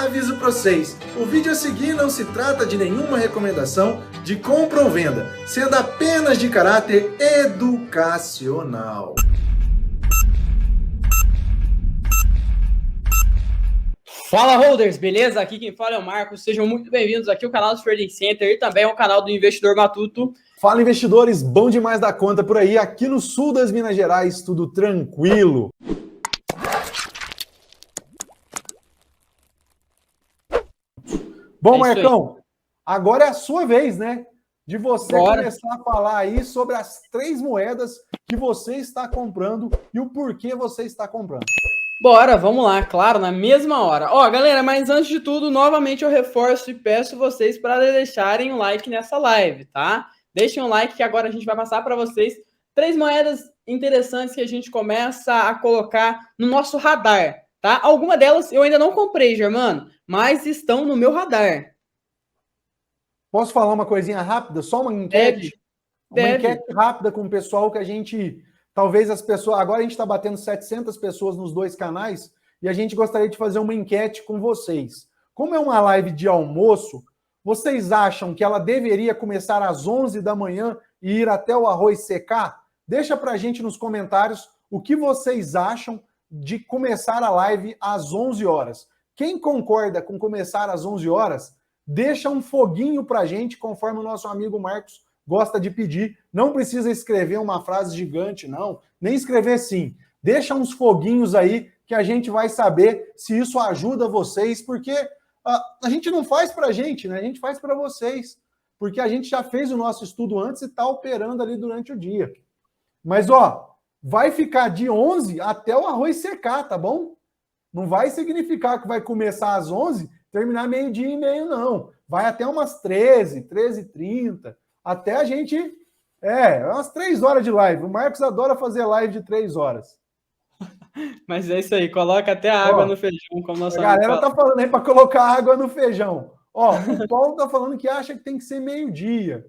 aviso para vocês, o vídeo a seguir não se trata de nenhuma recomendação de compra ou venda, sendo apenas de caráter educacional. Fala, holders, beleza? Aqui quem fala é o Marcos, sejam muito bem-vindos aqui ao canal do Trading Center e também ao canal do Investidor Matuto. Fala, investidores, bom demais da conta por aí, aqui no sul das Minas Gerais, tudo tranquilo. Bom, Marcão, agora é a sua vez, né? De você começar a falar aí sobre as 3 moedas que você está comprando e o porquê você está comprando. Bora, vamos lá, claro, na mesma hora. Ó, galera, mas antes de tudo, novamente eu reforço e peço vocês para deixarem um like nessa live, tá? Deixem um like que agora a gente vai passar para vocês 3 moedas interessantes que a gente começa a colocar no nosso radar, tá? Alguma delas eu ainda não comprei, Germano, mas estão no meu radar. Posso falar uma coisinha rápida? Só uma enquete? Uma enquete rápida com o pessoal que a gente... Talvez as pessoas... Agora a gente está batendo 700 pessoas nos 2 canais e a gente gostaria de fazer uma enquete com vocês. Como é uma live de almoço, vocês acham que ela deveria começar às 11 da manhã e ir até o arroz secar? Deixa pra gente nos comentários o que vocês acham de começar a live às 11 horas. Quem concorda com começar às 11 horas, deixa um foguinho pra gente, conforme o nosso amigo Marcos gosta de pedir. Não precisa escrever uma frase gigante, não. Nem escrever sim. Deixa uns foguinhos aí que a gente vai saber se isso ajuda vocês, porque a gente não faz pra gente, né? A gente faz pra vocês. Porque a gente já fez o nosso estudo antes e tá operando ali durante o dia. Mas, ó, vai ficar de 11 até o arroz secar, tá bom? Não vai significar que vai começar às 11, terminar meio-dia e meio, não. Vai até umas 13, 13h30, até a gente... umas 3 horas de live. O Marcos adora fazer live de 3 horas. Mas é isso aí, coloca até a água no feijão, como nosso amigo A galera tá falando aí para colocar água no feijão. Ó, o Paulo tá falando que acha que tem que ser meio-dia.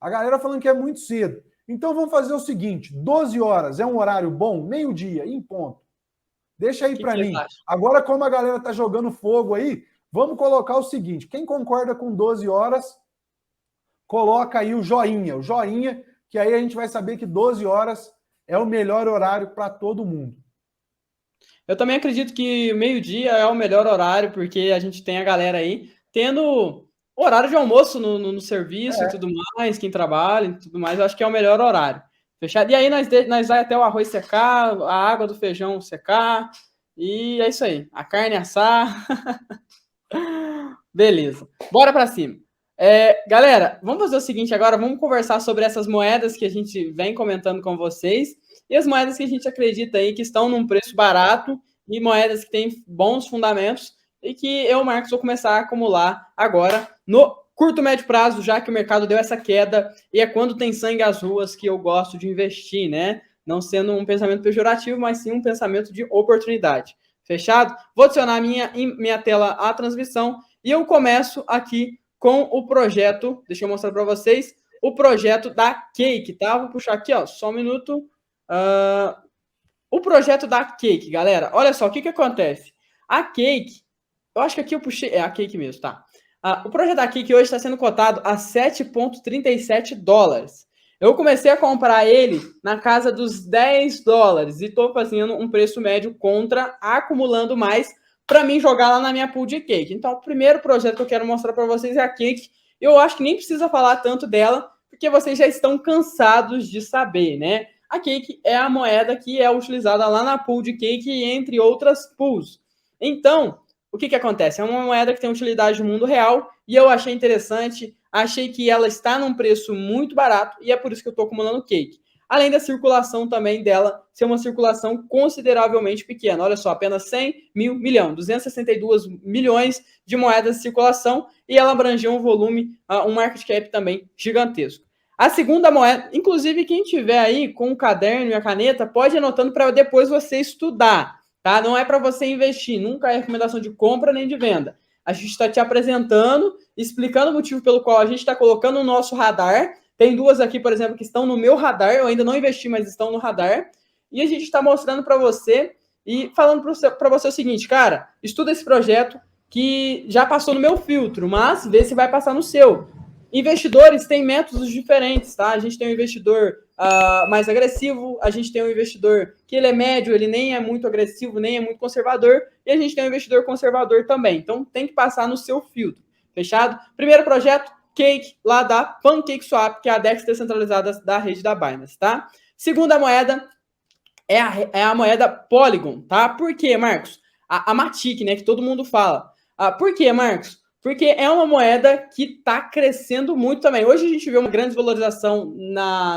A galera falando que é muito cedo. Então vamos fazer o seguinte, 12 horas é um horário bom? Meio-dia, em ponto. Deixa aí para mim. Agora, como a galera tá jogando fogo aí, vamos colocar o seguinte, quem concorda com 12 horas... Coloca aí o joinha, que aí a gente vai saber que 12 horas é o melhor horário para todo mundo. Eu também acredito que meio-dia é o melhor horário, porque a gente tem a galera aí tendo horário de almoço no serviço e tudo mais, quem trabalha e tudo mais, eu acho que é o melhor horário. Fechado? E aí nós vai até o arroz secar, a água do feijão secar, e é isso aí. A carne assar. Beleza. Bora para cima. Galera, vamos fazer o seguinte agora, vamos conversar sobre essas moedas que a gente vem comentando com vocês e as moedas que a gente acredita aí que estão num preço barato e moedas que têm bons fundamentos e que eu, Marcos, vou começar a acumular agora no curto, médio prazo, já que o mercado deu essa queda e é quando tem sangue às ruas que eu gosto de investir, né? Não sendo um pensamento pejorativo, mas sim um pensamento de oportunidade. Fechado? Vou adicionar minha tela à transmissão e eu começo aqui com o projeto, deixa eu mostrar para vocês, o projeto da Cake, tá? Vou puxar aqui, ó, só um minuto. O projeto da Cake, galera, olha só, o que acontece? A Cake, eu acho que aqui eu puxei, é a Cake mesmo, tá? O projeto da Cake hoje está sendo cotado a 7,37 dólares. Eu comecei a comprar ele na casa dos 10 dólares e estou fazendo um preço médio contra, acumulando mais, para mim jogar lá na minha pool de Cake. Então, o primeiro projeto que eu quero mostrar para vocês é a Cake. Eu acho que nem precisa falar tanto dela, porque vocês já estão cansados de saber, né? A Cake é a moeda que é utilizada lá na pool de Cake, entre outras pools. Então, o que acontece? É uma moeda que tem utilidade no mundo real e eu achei interessante, achei que ela está num preço muito barato e é por isso que eu estou acumulando Cake. Além da circulação também dela ser uma circulação consideravelmente pequena. Olha só, apenas 100 mil milhões, 262 milhões de moedas de circulação e ela abrangiu um volume, um market cap também gigantesco. A segunda moeda, inclusive quem tiver aí com o caderno e a caneta, pode ir anotando para depois você estudar, tá? Não é para você investir, nunca é recomendação de compra nem de venda. A gente está te apresentando, explicando o motivo pelo qual a gente está colocando o nosso radar. Tem 2 aqui, por exemplo, que estão no meu radar. Eu ainda não investi, mas estão no radar. E a gente está mostrando para você e falando para você o seguinte, cara, estuda esse projeto, que já passou no meu filtro, mas vê se vai passar no seu. Investidores têm métodos diferentes, tá? A gente tem um investidor mais agressivo, a gente tem um investidor que ele é médio, ele nem é muito agressivo, nem é muito conservador, e a gente tem um investidor conservador também. Então tem que passar no seu filtro, fechado? Primeiro projeto, Cake, lá da PancakeSwap, que é a DEX descentralizada da rede da Binance, tá? Segunda moeda é a moeda Polygon, tá? Por quê, Marcos? A Matic, né, que todo mundo fala. Por quê, Marcos? Porque é uma moeda que está crescendo muito também. Hoje a gente vê uma grande desvalorização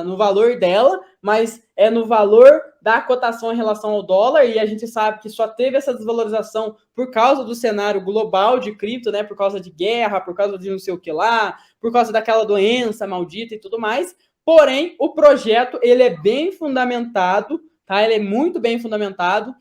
no valor dela, mas é no valor da cotação em relação ao dólar, e a gente sabe que só teve essa desvalorização por causa do cenário global de cripto, né? Por causa de guerra, por causa de não sei o que lá, por causa daquela doença maldita e tudo mais. Porém, o projeto ele é bem fundamentado, tá? Ele é muito bem fundamentado.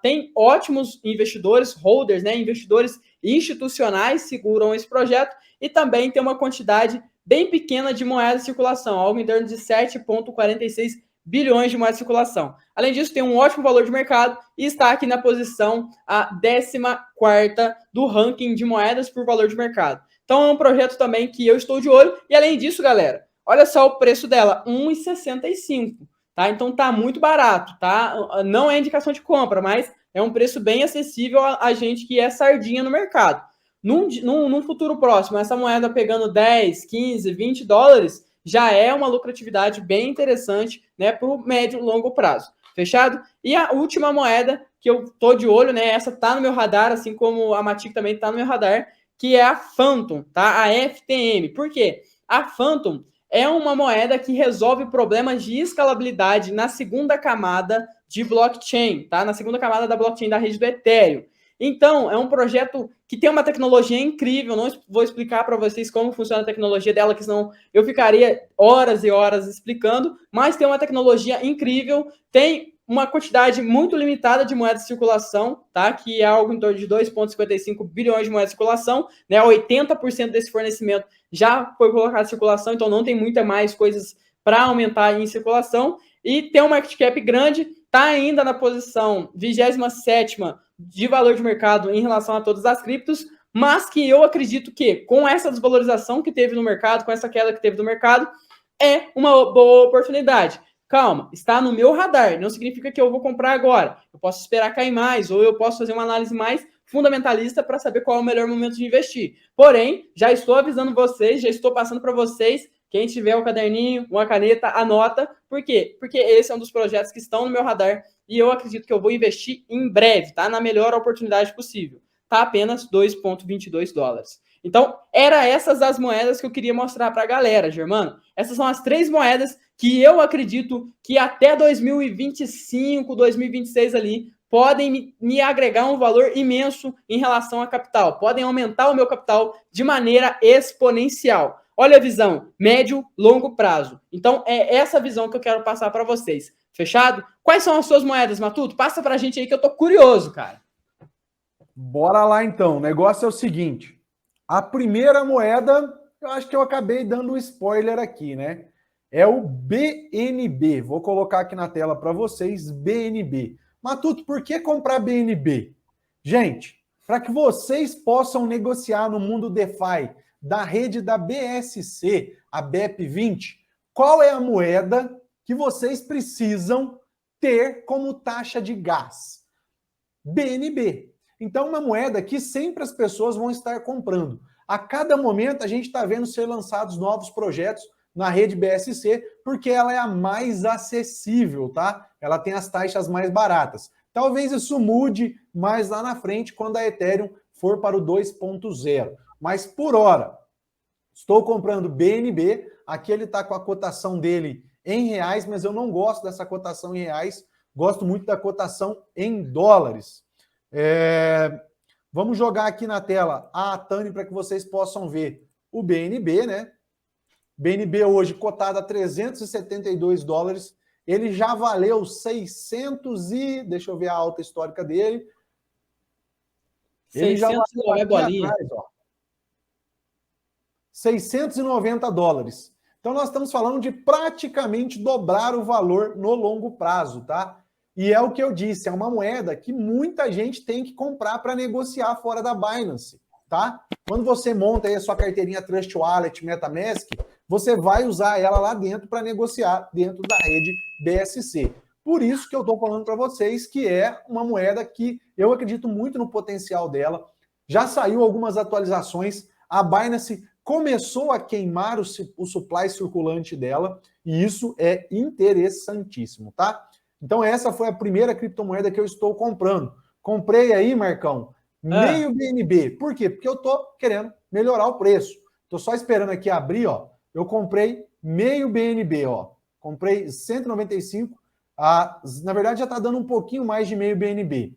Tem ótimos investidores, holders, né? Investidores institucionais seguram esse projeto, e também tem uma quantidade bem pequena de moedas em circulação, algo em torno de 7,46 bilhões de moedas em circulação. Além disso, tem um ótimo valor de mercado e está aqui na posição a 14ª do ranking de moedas por valor de mercado. Então é um projeto também que eu estou de olho, e além disso, galera, olha só o preço dela, R$ 1,65. Tá? Então tá muito barato, tá? Não é indicação de compra, mas é um preço bem acessível a gente que é sardinha no mercado. Num futuro próximo, essa moeda pegando 10, 15, 20 dólares, já é uma lucratividade bem interessante, né, para o médio e longo prazo. Fechado? E a última moeda que eu tô de olho, né, essa tá no meu radar, assim como a Matic também tá no meu radar, que é a Phantom, tá? A FTM. Por quê? A Phantom é uma moeda que resolve problemas de escalabilidade na segunda camada de blockchain, tá? Na segunda camada da blockchain da rede do Ethereum. Então, é um projeto que tem uma tecnologia incrível. Não vou explicar para vocês como funciona a tecnologia dela, que senão eu ficaria horas e horas explicando, mas tem uma tecnologia incrível, tem uma quantidade muito limitada de moedas de circulação, tá? Que é algo em torno de 2,55 bilhões de moedas de circulação, né? 80% desse fornecimento já foi colocado em circulação, então não tem muita mais coisas para aumentar em circulação, e tem um market cap grande, está ainda na posição 27ª de valor de mercado em relação a todas as criptos, mas que eu acredito que com essa desvalorização que teve no mercado, com essa queda que teve no mercado, é uma boa oportunidade. Calma, está no meu radar, não significa que eu vou comprar agora. Eu posso esperar cair mais, ou eu posso fazer uma análise mais fundamentalista para saber qual é o melhor momento de investir. Porém, já estou avisando vocês, já estou passando para vocês. Quem tiver um caderninho, uma caneta, anota. Por quê? Porque esse é um dos projetos que estão no meu radar e eu acredito que eu vou investir em breve, tá? Na melhor oportunidade possível. Tá apenas 2,22 dólares. Então, eram essas as moedas que eu queria mostrar para a galera, Germano. Essas são as 3 moedas que eu acredito que até 2025, 2026 ali, podem me agregar um valor imenso em relação a capital. Podem aumentar o meu capital de maneira exponencial. Olha a visão, médio, longo prazo. Então, é essa visão que eu quero passar para vocês. Fechado? Quais são as suas moedas, Matuto? Passa para a gente aí que eu tô curioso, cara. Bora lá, então. O negócio é o seguinte. A primeira moeda, eu acho que eu acabei dando um spoiler aqui, né? É o BNB. Vou colocar aqui na tela para vocês, BNB. Matuto, por que comprar BNB? Gente, para que vocês possam negociar no mundo DeFi da rede da BSC, a BEP20, qual é a moeda que vocês precisam ter como taxa de gás? BNB. Então, uma moeda que sempre as pessoas vão estar comprando. A cada momento, a gente está vendo ser lançados novos projetos na rede BSC, porque ela é a mais acessível, tá? Ela tem as taxas mais baratas. Talvez isso mude mais lá na frente, quando a Ethereum for para o 2.0. Mas, por hora, estou comprando BNB. Aqui ele está com a cotação dele em reais, mas eu não gosto dessa cotação em reais. Gosto muito da cotação em dólares. Vamos jogar aqui na tela a Tani para que vocês possam ver o BNB, né? BNB hoje cotado a 372 dólares. Ele já valeu 600 e... Deixa eu ver a alta histórica dele. Ele já valeu aqui atrás, ó, 690 dólares. Então nós estamos falando de praticamente dobrar o valor no longo prazo, tá? E é o que eu disse, é uma moeda que muita gente tem que comprar para negociar fora da Binance, tá? Quando você monta aí a sua carteirinha Trust Wallet, MetaMask, você vai usar ela lá dentro para negociar dentro da rede BSC. Por isso que eu estou falando para vocês que é uma moeda que eu acredito muito no potencial dela. Já saiu algumas atualizações, a Binance começou a queimar o supply circulante dela, e isso é interessantíssimo, tá? Então essa foi a primeira criptomoeda que eu estou comprando. Comprei aí, Marcão, meio BNB. Por quê? Porque eu estou querendo melhorar o preço. Estou só esperando aqui abrir, ó. Eu comprei meio BNB, ó. Comprei 195. Na verdade, já está dando um pouquinho mais de meio BNB.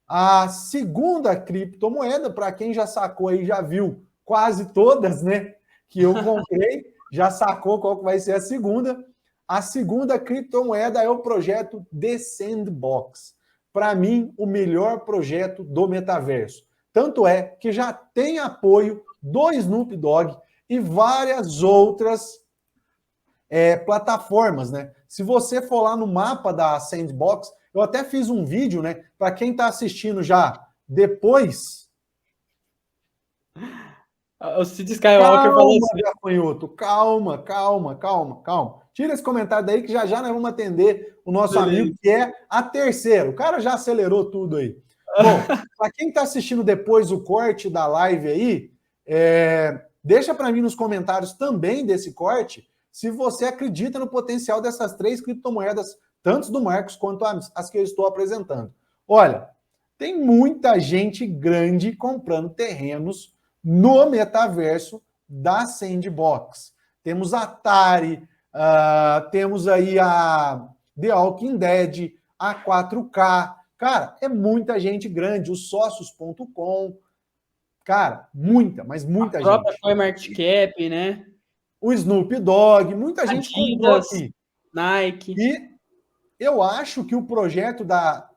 A segunda criptomoeda, para quem já sacou aí, já viu quase todas, né? Que eu comprei, já sacou qual que vai ser a segunda. A segunda criptomoeda é o projeto The Sandbox. Para mim, o melhor projeto do metaverso. Tanto é que já tem apoio do Snoop Dogg e várias outras plataformas, né? Se você for lá no mapa da Sandbox, eu até fiz um vídeo, né? Para quem está assistindo já depois. O Cid Skywalker falou assim. Gafanhoto, calma. Tira esse comentário daí que já nós vamos atender o nosso amigo, que é a terceira. O cara já acelerou tudo aí. Bom, para quem está assistindo depois o corte da live aí, deixa para mim nos comentários também desse corte se você acredita no potencial dessas três criptomoedas, tanto do Marcos quanto as que eu estou apresentando. Olha, tem muita gente grande comprando terrenos no metaverso da Sandbox. Temos a Atari, temos aí a The Walking Dead, a 4K. Cara, é muita gente grande, os sócios.com. Cara, mas muita gente. A própria CoinMarketCap, né? O Snoop Dogg, muita gente comprou aqui. Nike. E eu acho que o projeto da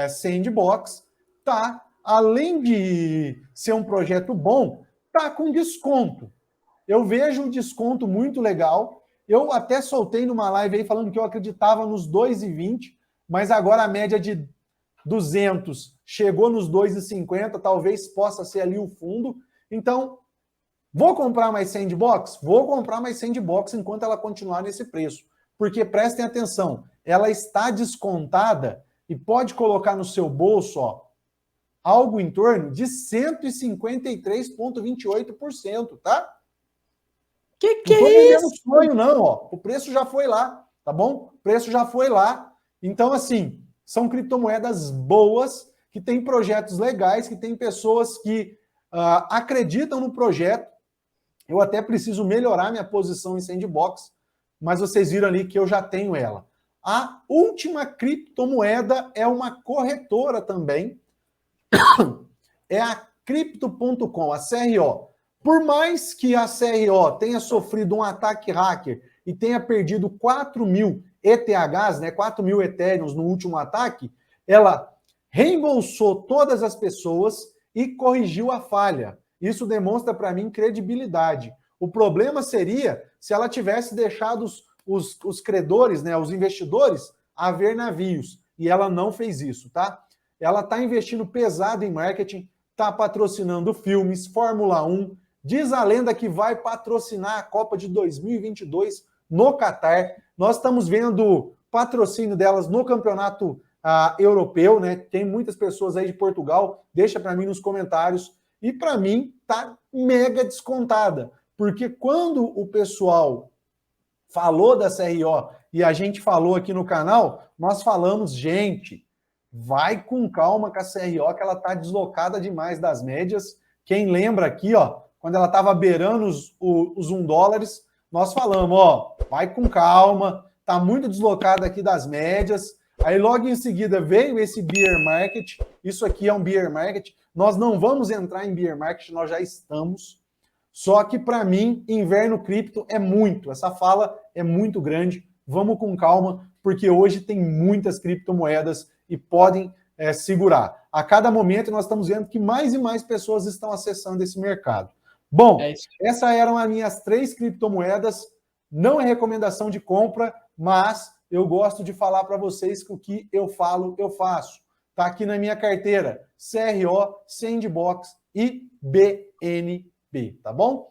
Sandbox tá, além de ser um projeto bom, tá com desconto. Eu vejo um desconto muito legal. Eu até soltei numa live aí falando que eu acreditava nos 2,20, mas agora a média de 200 chegou nos 2,50, talvez possa ser ali o fundo. Então, vou comprar mais Sandbox? Vou comprar mais Sandbox enquanto ela continuar nesse preço. Porque, prestem atenção, ela está descontada e pode colocar no seu bolso, ó, algo em torno de 153,28%, tá? Que não é isso? Sonho, não, ó. O preço já foi lá, tá bom? O preço já foi lá. Então, assim, são criptomoedas boas, que têm projetos legais, que tem pessoas que acreditam no projeto. Eu até preciso melhorar minha posição em Sandbox, mas vocês viram ali que eu já tenho ela. A última criptomoeda é uma corretora também. É a Crypto.com, a CRO. Por mais que a CRO tenha sofrido um ataque hacker e tenha perdido 4.000 ETHs, né, 4.000 Ethereums no último ataque, ela reembolsou todas as pessoas e corrigiu a falha. Isso demonstra para mim credibilidade. O problema seria se ela tivesse deixado os credores, né, os investidores, a ver navios. E ela não fez isso, tá? Ela está investindo pesado em marketing, está patrocinando filmes, Fórmula 1. Diz a lenda que vai patrocinar a Copa de 2022 no Catar. Nós estamos vendo patrocínio delas no campeonato europeu, né? Tem muitas pessoas aí de Portugal. Deixa para mim nos comentários. E para mim tá mega descontada, porque quando o pessoal falou da CRO e a gente falou aqui no canal, nós falamos, gente, vai com calma com a CRO, que ela tá deslocada demais das médias. Quem lembra aqui, ó, quando ela estava beirando os $1, nós falamos, ó, vai com calma, tá muito deslocada aqui das médias. Aí logo em seguida veio esse bear market, isso aqui é um bear market, nós não vamos entrar em bear market, nós já estamos. Só que para mim, inverno cripto é muito, essa fala é muito grande, vamos com calma, porque hoje tem muitas criptomoedas e podem segurar. A cada momento nós estamos vendo que mais e mais pessoas estão acessando esse mercado. Bom, essas eram as minhas 3 criptomoedas, não é recomendação de compra, mas eu gosto de falar para vocês que o que eu falo, eu faço. Está aqui na minha carteira, CRO, Sandbox e BNB, tá bom?